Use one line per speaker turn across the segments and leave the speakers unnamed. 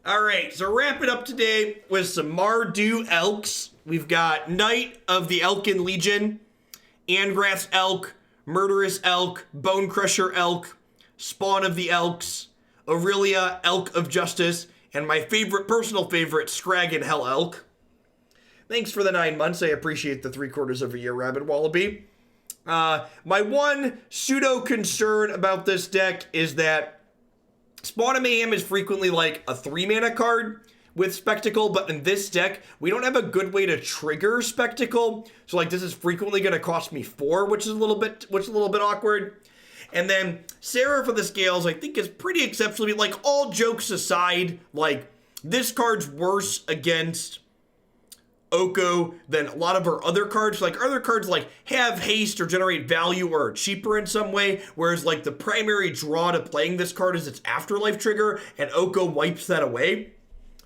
All right, so wrapping up today with some Mardu Elks. We've got Knight of the Elkin Legion, Angrath's Elk, Murderous Elk, Bonecrusher Elk, Spawn of the Elks, Aurelia, Elk of Justice, and my personal favorite, Skarrgan Hell Elk. Thanks for the 9 months. I appreciate the 3/4 of a year, Rabbit Wallaby. My one pseudo concern about this deck is that Spawn of Mayhem is frequently like a 3-mana card with Spectacle, but in this deck, we don't have a good way to trigger Spectacle. So like this is frequently going to cost me 4, which is a little bit awkward. And then Seraph of the Scales, I think, is pretty exceptionally, like, all jokes aside, like, this card's worse against Oko than a lot of our other cards. Like, other cards, like, have haste or generate value or are cheaper in some way, whereas, like, the primary draw to playing this card is its Afterlife trigger, and Oko wipes that away.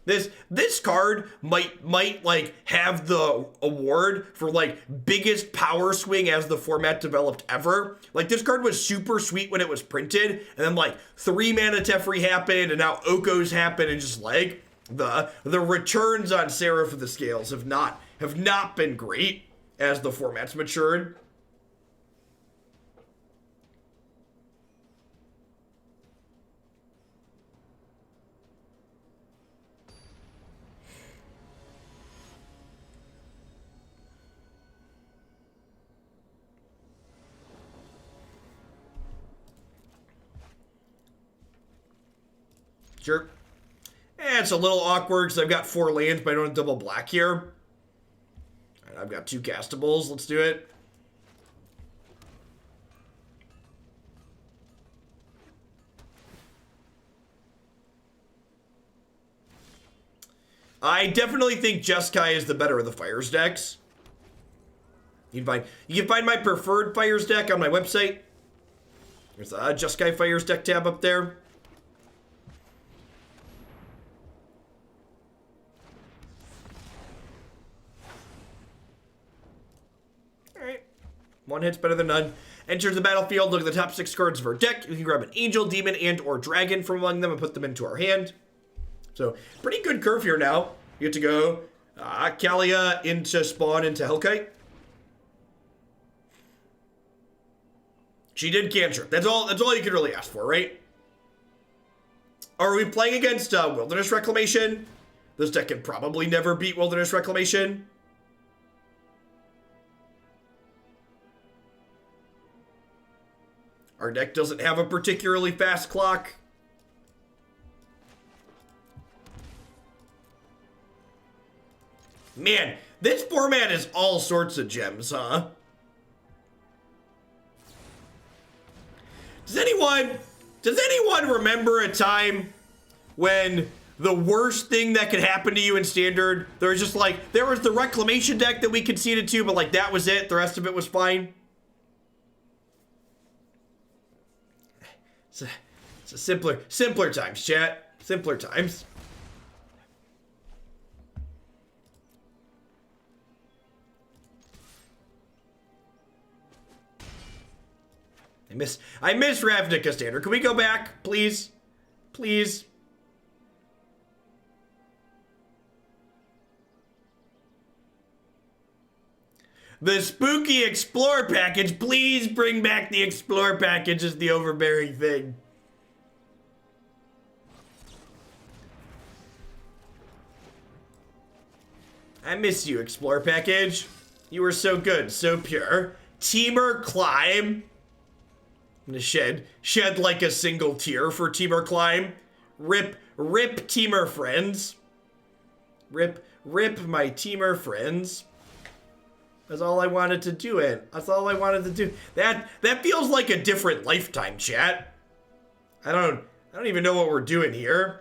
This card might like have the award for like biggest power swing as the format developed ever. Like this card was super sweet when it was printed, and then like 3 mana Teferi happened, and now Oko's happened, and just like the returns on Seraph of the Scales have not been great as the format's matured. Sure. It's a little awkward because I've got 4 lands, but I don't have double black here. And I've got 2 castables. Let's do it. I definitely think Jeskai is the better of the Fires decks. You can find my preferred Fires deck on my website. There's a Jeskai Fires deck tab up there. One hit's better than none. Enters the battlefield, look at the top 6 cards of our deck. We can grab an Angel, Demon, and or Dragon from among them and put them into our hand. So, pretty good curve here now. You get to go Kaalia into Spawn into Hellkite. She did cantrip. That's all you can really ask for, right? Are we playing against Wilderness Reclamation? This deck can probably never beat Wilderness Reclamation. Our deck doesn't have a particularly fast clock. Man, this format is all sorts of gems, huh? Does anyone remember a time when the worst thing that could happen to you in Standard, there was the Reclamation deck that we conceded to, but like that was it, the rest of it was fine? It's a simpler times, chat. Simpler times. I miss Ravnica Standard. Can we go back, please? Please. The spooky Explore package. Please bring back the Explore package as the overbearing thing. I miss you, Explore package. You were so good, so pure. Teamer Climb. I'm gonna shed like a single tear for Teamer Climb. Rip Teamer friends. Rip my Teamer friends. That's all I wanted to do it. That's all I wanted to do. That feels like a different lifetime, chat. I don't even know what we're doing here.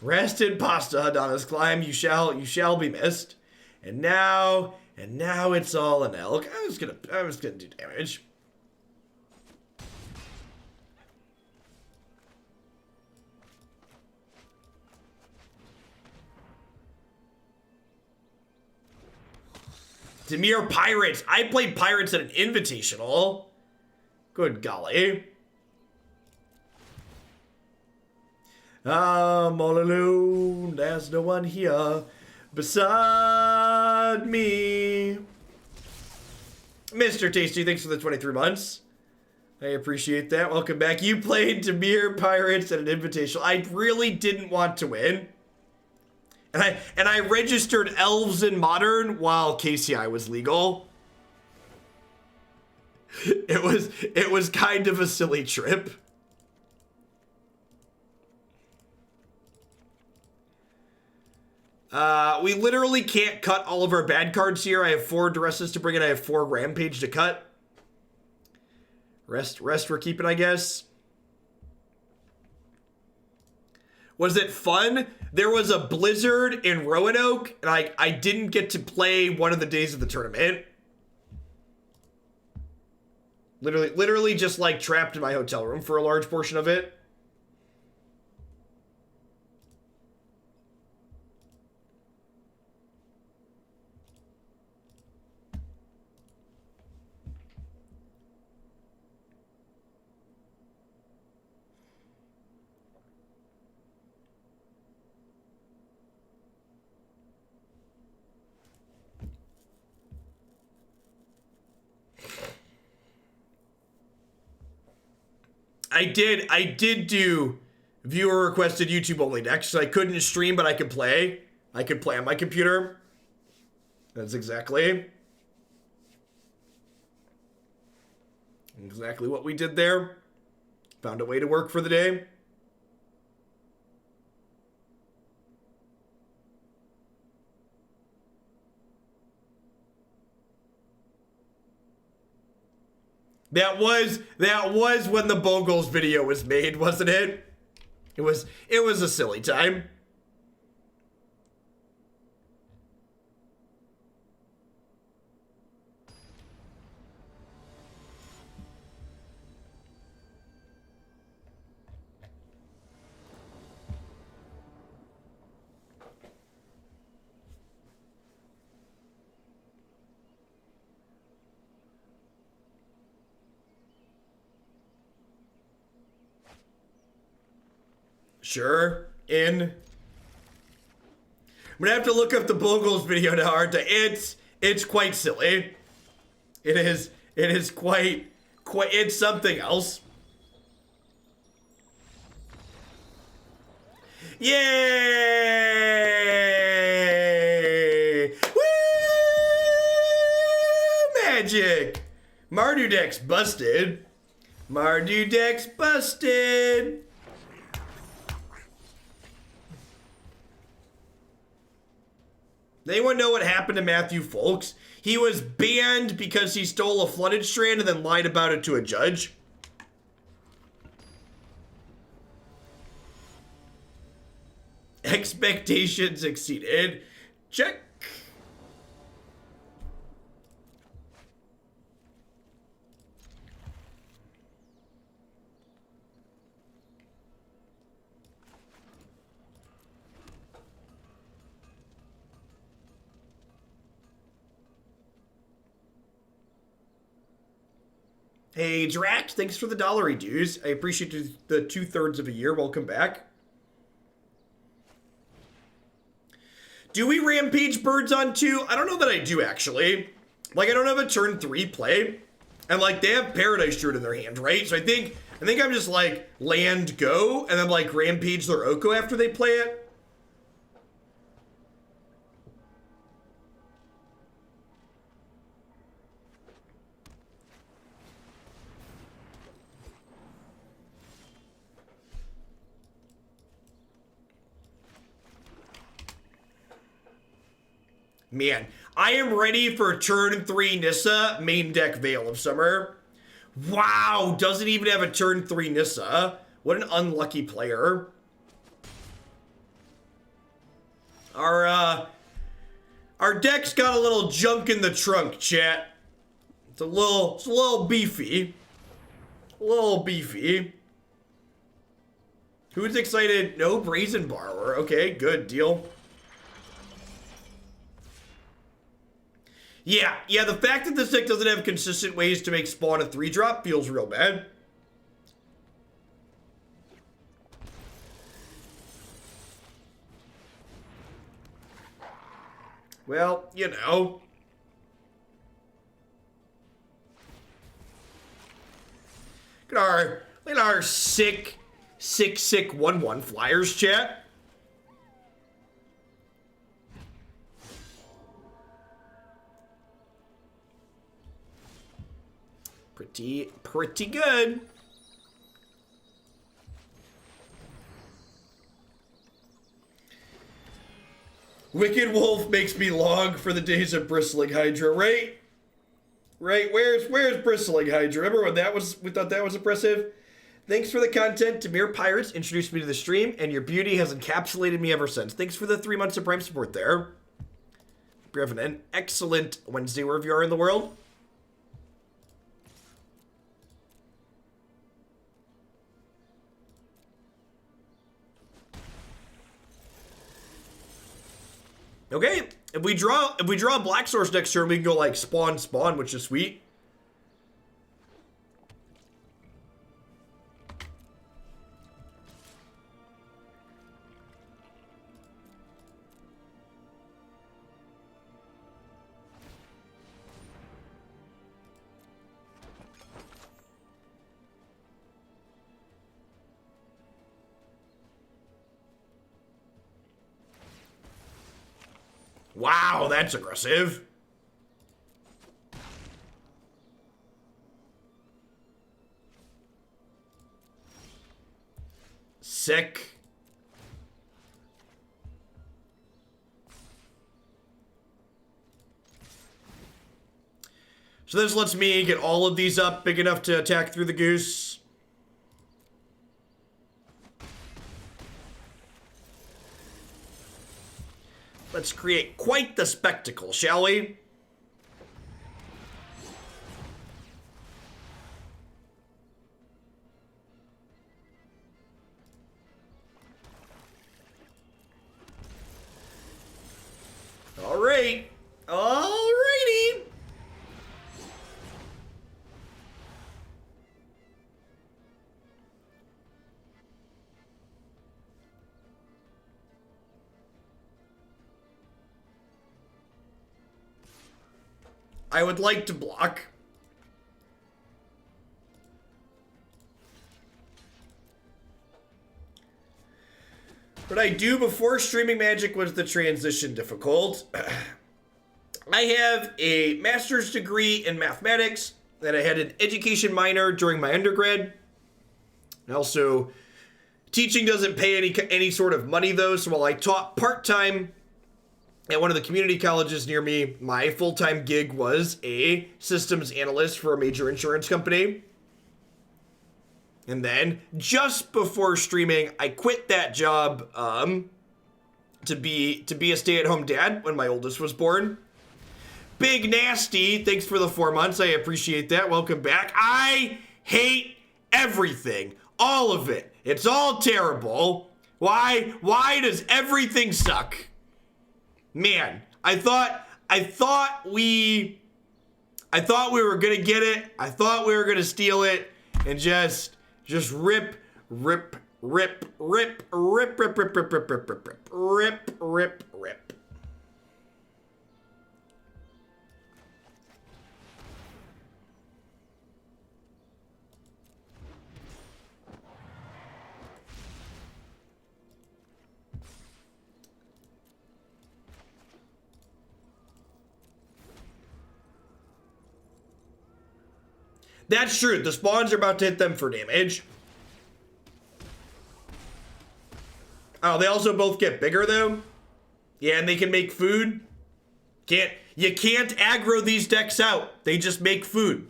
Rest in pasta, Adonis Climb. You shall be missed. And now it's all an elk. I was gonna do damage. Dimir Pirates. I played Pirates at an Invitational. Good golly. I'm all alone, there's no one here beside me. Mr. Tasty, thanks for the 23 months. I appreciate that. Welcome back. You played Tamir Pirates at an Invitational. I really didn't want to win. And I registered Elves in Modern while KCI was legal. It was kind of a silly trip. We literally can't cut all of our bad cards here. I have 4 Duresses to bring in. I have 4 Rampage to cut. Rest we're keeping, I guess. Was it fun? There was a blizzard in Roanoke, and I didn't get to play one of the days of the tournament. Literally just like trapped in my hotel room for a large portion of it. I did do viewer requested YouTube only decks. So I couldn't stream, but I could play. I could play on my computer. That's exactly what we did there. Found a way to work for the day. That was when the Bogles video was made, wasn't it? It was a silly time. Sure, in. I'm gonna have to look up the Bogles video now, aren't I? It's quite silly. It is quite, it's something else. Yay! Woo! Magic! Mardu deck's busted. Mardu deck's busted. Does anyone know what happened to Matthew Folks? He was banned because he stole a flooded strand and then lied about it to a judge. Expectations exceeded. Check. Hey, Drax, thanks for the $1 dues. I appreciate the 2/3 of a year. Welcome back. Do we Rampage birds on 2? I don't know that I do, actually. Like, I don't have a turn 3 play. And, like, they have Paradise Druid in their hand, right? So I think I'm just, like, land, go, and then, like, Rampage their Oko after they play it. Man, I am ready for turn 3 Nissa, main deck Veil of Summer. Wow, doesn't even have a turn 3 Nissa. What an unlucky player. Our deck's got a little junk in the trunk, chat. It's a little beefy. A little beefy. Who's excited? No Brazen Borrower. Okay, good deal. Yeah, the fact that this deck doesn't have consistent ways to make Spawn a 3-drop feels real bad. Well, you know. Look at our sick 1/1 flyers, chat. Pretty good. Wicked Wolf makes me long for the days of Bristling Hydra, right? Right, where's Bristling Hydra? Remember when we thought that was impressive? Thanks for the content. Demir Pirates introduced me to the stream, and your beauty has encapsulated me ever since. Thanks for the 3 months of Prime support there. You're having an excellent Wednesday wherever you are in the world. Okay, if we draw a black source next turn, we can go like spawn, which is sweet. Wow, that's aggressive. Sick. So this lets me get all of these up big enough to attack through the goose. Let's create quite the spectacle, shall we? All right. Alrighty. I would like to block. What I do before streaming Magic was the transition difficult. I have a master's degree in mathematics, and I had an education minor during my undergrad. And also, teaching doesn't pay any sort of money though, so while I taught part-time at one of the community colleges near me, my full-time gig was a systems analyst for a major insurance company. And then, just before streaming, I quit that job to be a stay-at-home dad when my oldest was born. Big Nasty, thanks for the 4 months. I appreciate that. Welcome back. I hate everything. All of it. It's all terrible. Why does everything suck? Man, I thought we were gonna get it. I thought we were gonna steal it and just rip. That's true. The spawns are about to hit them for damage. Oh, they also both get bigger though. Yeah, and they can make food. You can't aggro these decks out. They just make food.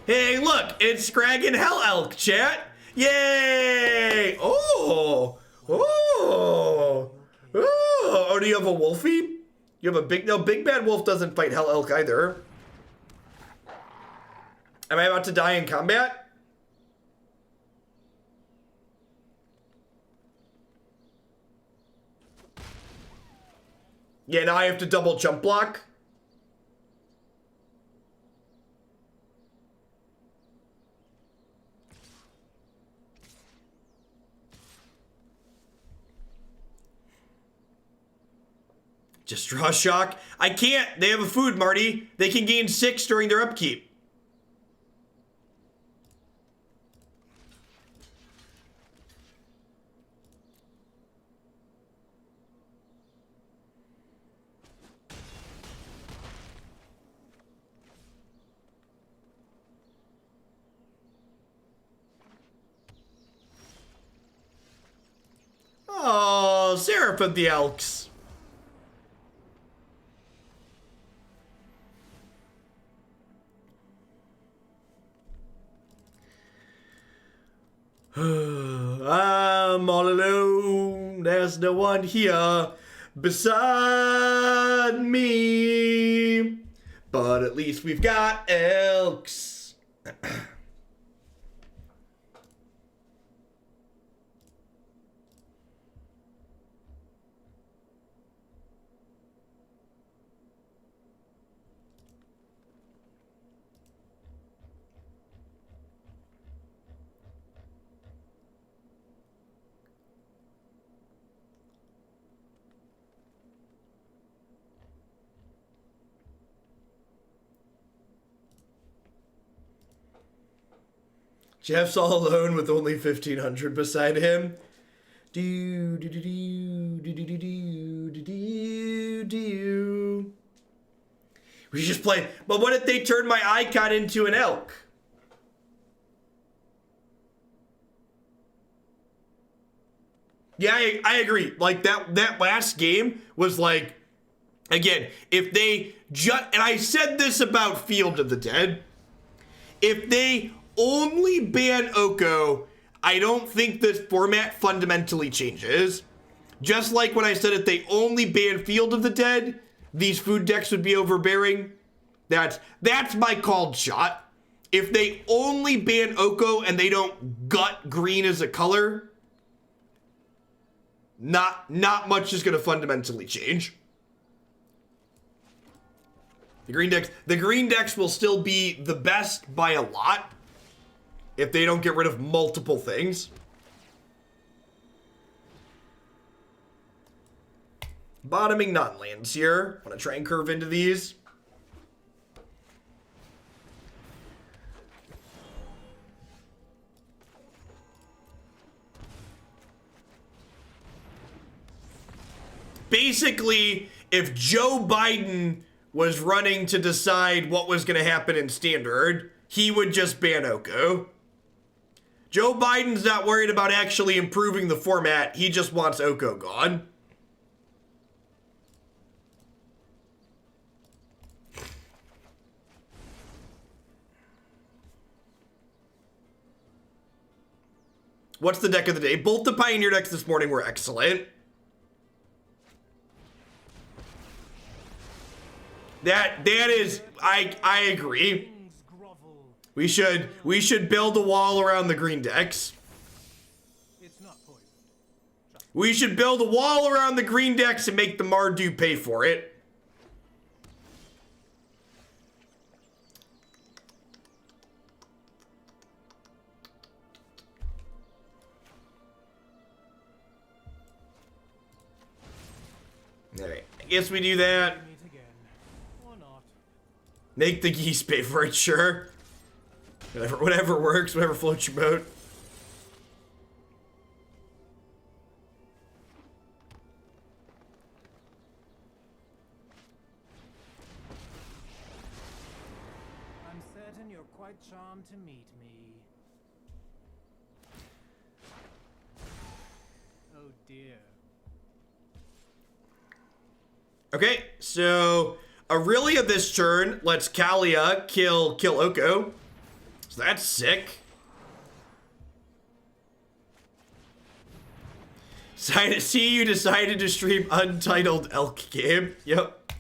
Hey, look, it's Skarrgan Hellkite, chat. Yay! Oh, do you have a Wolfie? You have a Big Bad Wolf doesn't fight Hellkite either. Am I about to die in combat? Yeah, now I have to double jump block. Just draw shock. I can't. They have a food, Marty. They can gain 6 during their upkeep. Oh, Seraph of the Elks. I'm all alone. There's no one here beside me. But at least we've got elks. Jeff's all alone with only 1,500 beside him. Do do do do do do do do do do. We should just play. But what if they turn my icon into an elk? Yeah, I agree. Like that last game was like, again, if they just, and I said this about Field of the Dead, if they only ban Oko, I don't think this format fundamentally changes. Just like when I said if they only ban Field of the Dead, these food decks would be overbearing. That's my called shot. If they only ban Oko and they don't gut green as a color, not much is going to fundamentally change. The green decks will still be the best by a lot if they don't get rid of multiple things. Bottoming non-lands here. Want to try and curve into these. Basically, if Joe Biden was running to decide what was going to happen in Standard, he would just ban Oko. Joe Biden's not worried about actually improving the format. He just wants Oko gone. What's the deck of the day? Both the Pioneer decks this morning were excellent. That is, I agree. We should build a wall around the green decks. We should build a wall around the green decks and make the Mardu pay for it. All right, I guess we do that. Make the geese pay for it, sure. Whatever works, whatever floats your boat.
I'm certain you're quite charmed to meet me. Oh dear.
Okay, so Aurelia this turn lets Kaalia kill Oko. So that's sick. See, you decided to stream Untitled Elk game. Yep.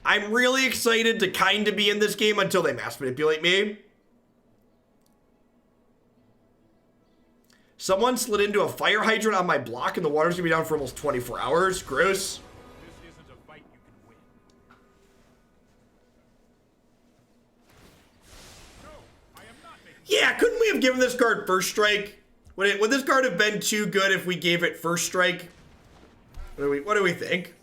I'm really excited to kind of be in this game until they mass manipulate me. Someone slid into a fire hydrant on my block and the water's gonna be down for almost 24 hours. Gross. Yeah, couldn't we have given this card first strike? Would this card have been too good if we gave it first strike? What do we think?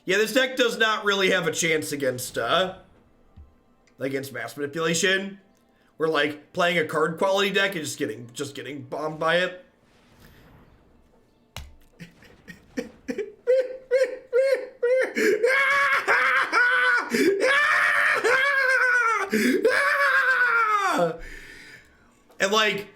Yeah, this deck does not really have a chance against mass manipulation. We're like playing a card quality deck and just getting bombed by it. And like,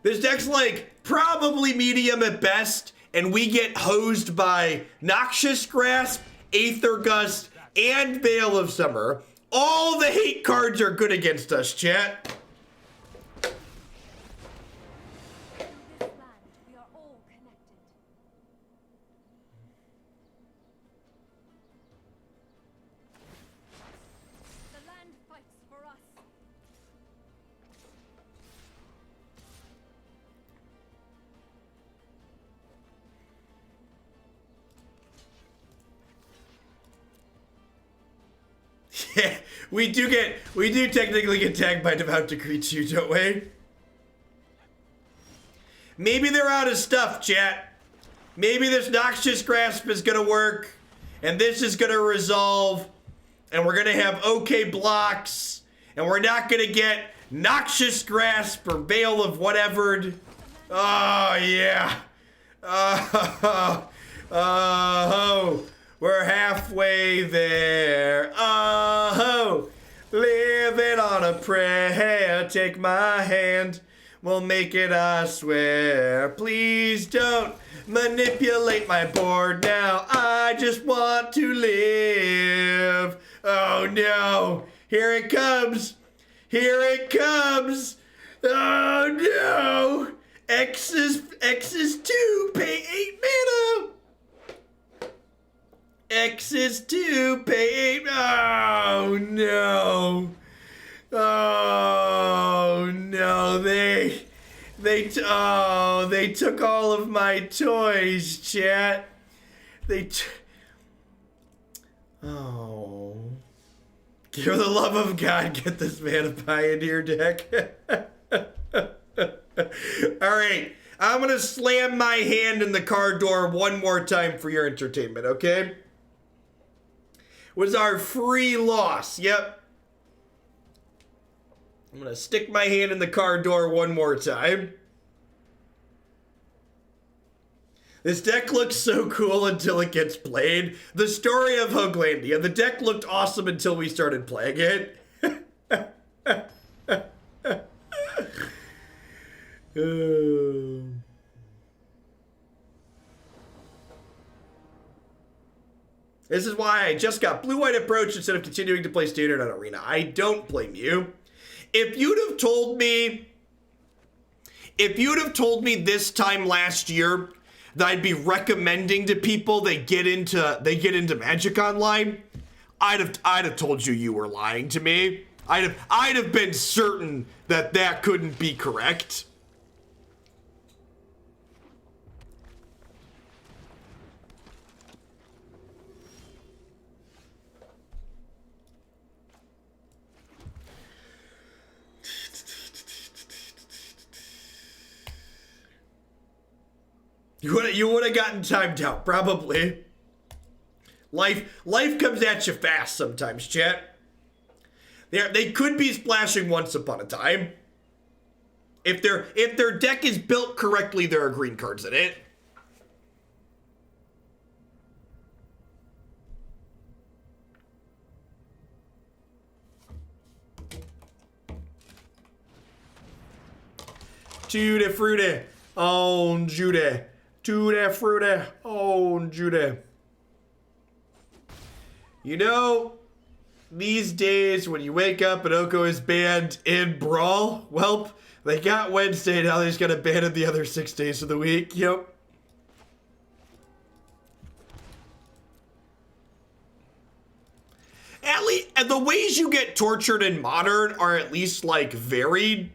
this deck's like probably medium at best, and we get hosed by Noxious Grasp, Aether Gust, and Veil of Summer. All the hate cards are good against us, chat.
Through this land, we are all connected. The land fights for us.
Yeah, we do technically get tagged by Devout Decree too, don't we? Maybe they're out of stuff, chat. Maybe this Noxious Grasp is gonna work, and this is gonna resolve, and we're gonna have okay blocks, and we're not gonna get Noxious Grasp or Veil of whatever. Oh, yeah. Oh, we're halfway there. Oh, living on a prayer. Take my hand. We'll make it, I swear. Please don't manipulate my board now. I just want to live. Oh no. Here it comes. Here it comes. Oh no. X is 2. Pay 8 mana. X is 2, pay 8. Oh no. Oh no. They took all of my toys, chat. Oh. For the love of God, get this man a Pioneer deck. Alright. I'm gonna slam my hand in the car door one more time for your entertainment, okay? Was our free loss. Yep. I'm gonna stick my hand in the car door one more time. This deck looks so cool until it gets played. The story of Hoaglandia. The deck looked awesome until we started playing it. Oh. This is why I just got blue-white approach instead of continuing to play standard on Arena. I don't blame you. If you'd have told me this time last year that I'd be recommending to people they get into Magic Online, I'd have told you were lying to me. I'd have been certain that couldn't be correct. You would have gotten timed out, probably. Life comes at you fast sometimes, chat. They could be splashing once upon a time. If their deck is built correctly, there are green cards in it. Tutti frutti on Judy. Tutti frutti on Judy. You know, these days when you wake up and Oko is banned in Brawl, welp, they got Wednesday, now they're just gonna ban it the other 6 days of the week. Yep. At least, the ways you get tortured in Modern are at least, like, varied.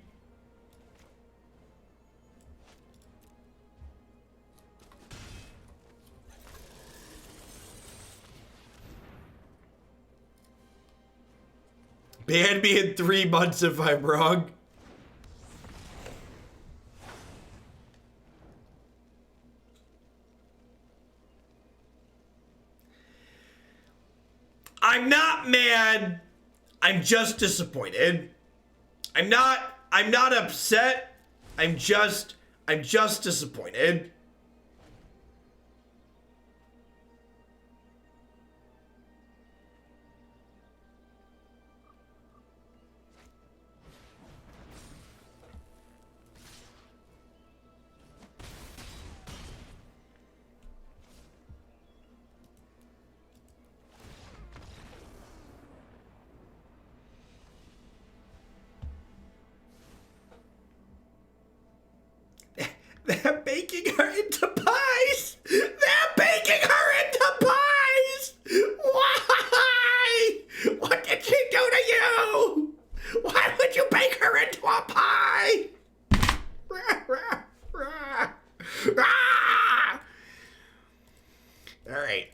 Ban me in 3 months if I'm wrong. I'm not mad. I'm just disappointed. I'm not upset. I'm just disappointed. They're baking her into pies! They're baking her into pies! Why? What did she do to you? Why would you bake her into a pie?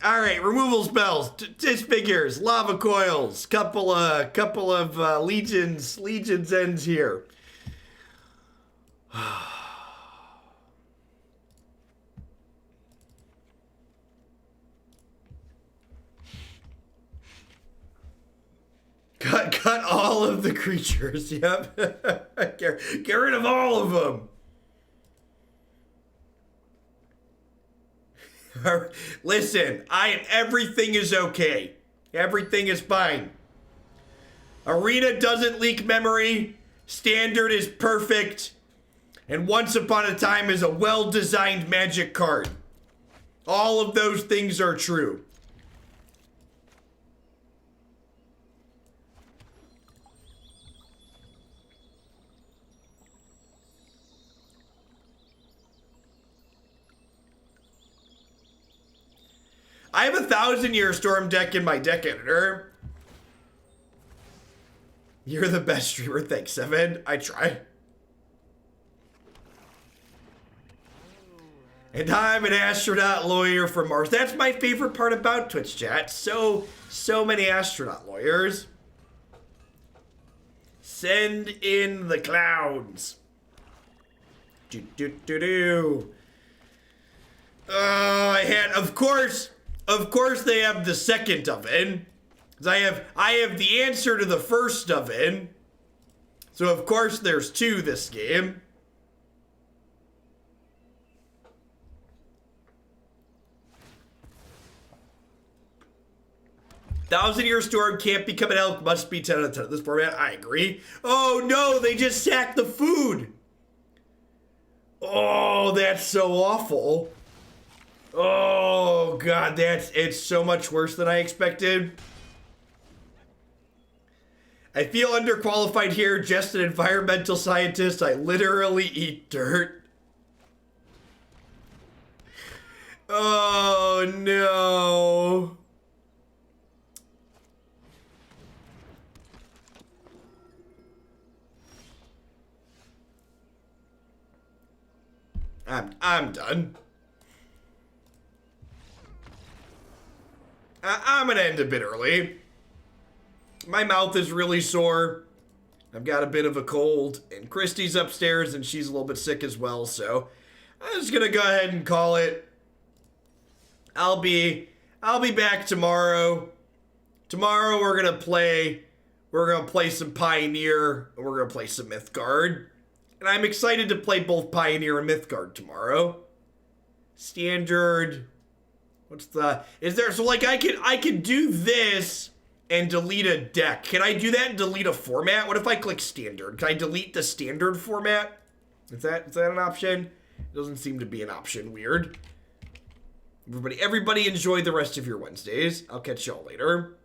Alright, removal spells, disfigures, lava coils, couple of legions ends here. Cut all of the creatures. Yep. Get rid of all of them. Listen, everything is okay. Everything is fine. Arena doesn't leak memory. Standard is perfect. And Once Upon a Time is a well-designed magic card. All of those things are true. I have a 1,000-Year Storm deck in my deck editor. You're the best streamer. Thanks, Seven. I try. And I'm an astronaut lawyer from Mars. That's my favorite part about Twitch chat. So many astronaut lawyers. Send in the clowns. I had, of course they have the second oven. 'Cause I have the answer to the first oven. So of course there's two this game. Thousand-Year Storm can't become an elk, must be 10 out of 10 of this format. I agree. Oh no, they just sacked the food. Oh, that's so awful. Oh god, it's so much worse than I expected. I feel underqualified here, just an environmental scientist. I literally eat dirt. Oh no. I'm done. I'm gonna end a bit early. My mouth is really sore. I've got a bit of a cold, and Christy's upstairs, and she's a little bit sick as well. So I'm just gonna go ahead and call it. I'll be back tomorrow. Tomorrow we're gonna play some Pioneer, and we're gonna play some Mythgard. And I'm excited to play both Pioneer and Mythgard tomorrow. Standard. So like I could do this and delete a deck. Can I do that and delete a format? What if I click standard? Can I delete the standard format? Is that an option? It doesn't seem to be an option. Weird. Everybody enjoy the rest of your Wednesdays. I'll catch y'all later.